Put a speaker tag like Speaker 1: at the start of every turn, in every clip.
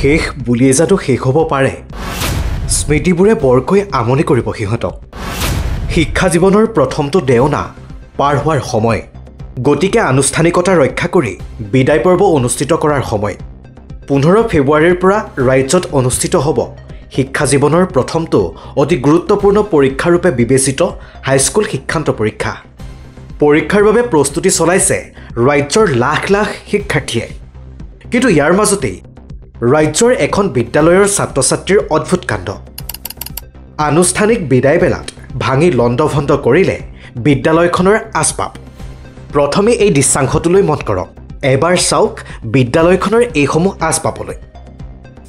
Speaker 1: শেষ বুলিয়ে যাতো শেষ হ'ব পাৰে স্মৃতিবোৰে বৰকৈ আমনি কৰিব সিহঁতক শিক্ষা জীৱনৰ প্ৰথমটো দেওনা পাৰ হোৱাৰ সময় গতিকে আনুষ্ঠানিকতা ৰক্ষা কৰি বিদায় পৰ্ব অনুষ্ঠিত কৰাৰ সময় 15 ফেব্ৰুৱাৰীৰ পৰা ৰাজ্যত অনুষ্ঠিত হ'ব শিক্ষা জীৱনৰ প্ৰথমটো অতি গুৰুত্বপূৰ্ণ পৰীক্ষা ৰূপে বিবেচিত হাইস্কুল শিক্ষান্ত পৰীক্ষা পৰীক্ষাৰ বাবে প্ৰস্তুতি চলাইছে ৰাজ্যৰ লাখ লাখ শিক্ষাৰ্থীয়ে কিন্তু ইয়াৰ মাজতেই ৰাজ্যৰ এখন বিদ্যালয়ৰ ছাত্ৰ-ছাত্ৰীৰ অদ্ভুত কাণ্ড আনুষ্ঠানিক বিদায় বেলাত ভাঙি লণ্ডভণ্ড কৰিলে বিদ্যালয়খনৰ আচবাব প্ৰথমে এই দৃশ্যাংশটোলৈ মন কৰক এবাৰ চাওক বিদ্যালয়খনৰ এইসমূহ আচবাবলৈ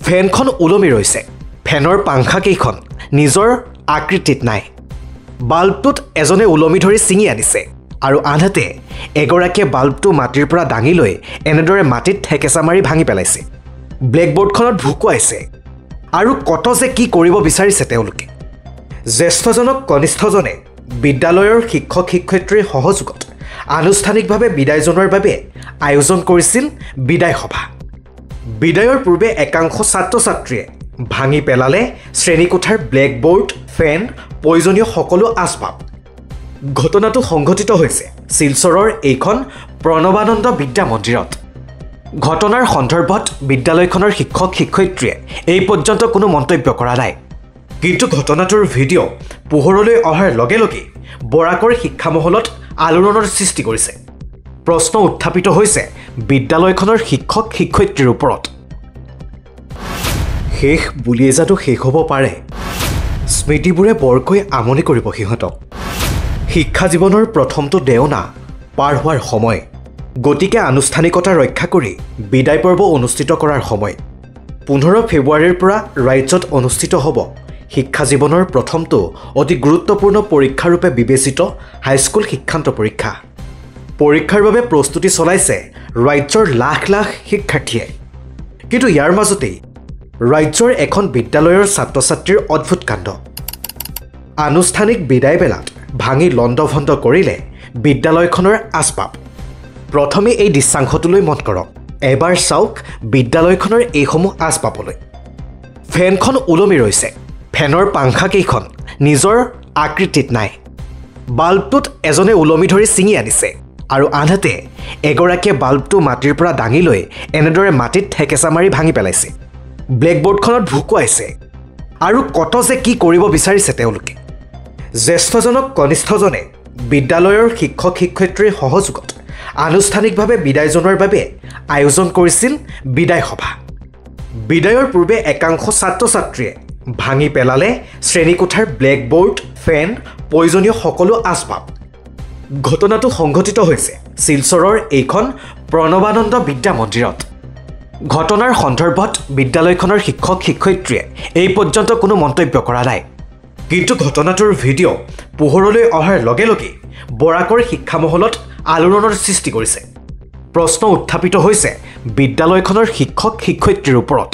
Speaker 1: ফেনখন ওলমি ৰৈছে ফেনৰ পাংখাকেইখন নিজৰ আকৃতিত নাই বাল্বটোত এজনে ওলমি ধৰি ছিঙি আনিছে আৰু আনহাতে এগৰাকীয়ে বাল্বটো মাটিৰ পৰা দাঙি লৈ এনেদৰে মাটিত ঠেকেচা মাৰি ভাঙি পেলাইছে ব্লেকবোৰ্ডখনত ভুকুৱাইছে আৰু কত যে কি কৰিব বিচাৰিছে তেওঁলোকে জ্যেষ্ঠজনক কনিষ্ঠজনে বিদ্যালয়ৰ শিক্ষক শিক্ষয়িত্ৰীৰ সহযোগত আনুষ্ঠানিকভাৱে বিদায় জনোৱাৰ বাবে আয়োজন কৰিছিল বিদায় সভা বিদায়ৰ পূৰ্বে একাংশ ছাত্ৰ-ছাত্ৰীয়ে ভাঙি পেলালে শ্ৰেণীকোঠাৰ ব্লেকবোৰ্ড ফেন প্ৰয়োজনীয় সকলো আচবাব ঘটনাটো সংঘটিত হৈছে শিলচৰৰ এইখন প্ৰণৱানন্দ বিদ্যা মন্দিৰত ঘটনাৰ সন্দৰ্ভত বিদ্যালয়খনৰ শিক্ষক শিক্ষয়িত্ৰীয়ে এই পৰ্যন্ত কোনো মন্তব্য কৰা নাই কিন্তু ঘটনাটোৰ ভিডিঅ' পোহৰলৈ অহাৰ লগে লগে বৰাকৰ শিক্ষামহলত আলোড়নৰ সৃষ্টি কৰিছে প্ৰশ্ন উত্থাপিত হৈছে বিদ্যালয়খনৰ শিক্ষক শিক্ষয়িত্ৰীৰ ওপৰত শেষ বুলিয়ে যাতো শেষ হ'ব পাৰে স্মৃতিবোৰে বৰকৈ আমনি কৰিব সিহঁতক শিক্ষা জীৱনৰ প্ৰথমটো দেওনা পাৰ হোৱাৰ সময় গতিকে আনুষ্ঠানিকতা ৰক্ষা কৰি বিদায় পৰ্ব অনুষ্ঠিত কৰাৰ সময় 15 ফেব্ৰুৱাৰীৰ পৰা ৰাজ্যত অনুষ্ঠিত হ'ব শিক্ষা জীৱনৰ প্ৰথমটো অতি গুৰুত্বপূৰ্ণ পৰীক্ষা ৰূপে বিবেচিত হাইস্কুল শিক্ষান্ত পৰীক্ষা পৰীক্ষাৰ বাবে প্ৰস্তুতি চলাইছে ৰাজ্যৰ লাখ লাখ শিক্ষাৰ্থীয়ে কিন্তু ইয়াৰ মাজতেই ৰাজ্যৰ এখন বিদ্যালয়ৰ ছাত্ৰ-ছাত্ৰীৰ অদ্ভুত কাণ্ড আনুষ্ঠানিক বিদায় বেলাত ভাঙি লণ্ডভণ্ড কৰিলে বিদ্যালয়খনৰ আচবাব প্ৰথমে এই দৃশ্যাংশটোলৈ মন কৰক এবাৰ চাওক বিদ্যালয়খনৰ এইসমূহ আচবাবলৈ ফেনখন ওলমি ৰৈছে ফেনৰ পাংখাকেইখন নিজৰ আকৃতিত নাই বাল্বটোত এজনে ওলমি ধৰি ছিঙি আনিছে আৰু আনহাতে এগৰাকীয়ে বাল্বটো মাটিৰ পৰা দাঙি লৈ এনেদৰে মাটিত ঠেকেচা মাৰি ভাঙি পেলাইছে ব্লেকবোৰ্ডখনত ভুকুৱাইছে আৰু কত যে কি কৰিব বিচাৰিছে তেওঁলোকে জ্যেষ্ঠজনক কনিষ্ঠজনে বিদ্যালয়ৰ শিক্ষক শিক্ষয়িত্ৰীৰ সহযোগত আনুষ্ঠানিকভাৱে বিদায় জনোৱাৰ বাবে আয়োজন কৰিছিল বিদায় সভা বিদায়ৰ পূৰ্বে একাংশ ছাত্ৰ-ছাত্ৰীয়ে ভাঙি পেলালে শ্ৰেণীকোঠাৰ ব্লেকবোৰ্ড ফেন প্ৰয়োজনীয় সকলো আচবাব ঘটনাটো সংঘটিত হৈছে শিলচৰৰ এইখন প্ৰণৱানন্দ বিদ্যা মন্দিৰত ঘটনাৰ সন্দৰ্ভত বিদ্যালয়খনৰ শিক্ষক শিক্ষয়িত্ৰীয়ে এই পৰ্যন্ত কোনো মন্তব্য কৰা নাই কিন্তু ঘটনাটোৰ ভিডিঅ' পোহৰলৈ অহাৰ লগে লগে বৰাকৰ শিক্ষামহলত আলোড়নৰ সৃষ্টি কৰিছে প্ৰশ্ন উত্থাপিত হৈছে বিদ্যালয়খনৰ শিক্ষক শিক্ষয়িত্ৰীৰ ওপৰত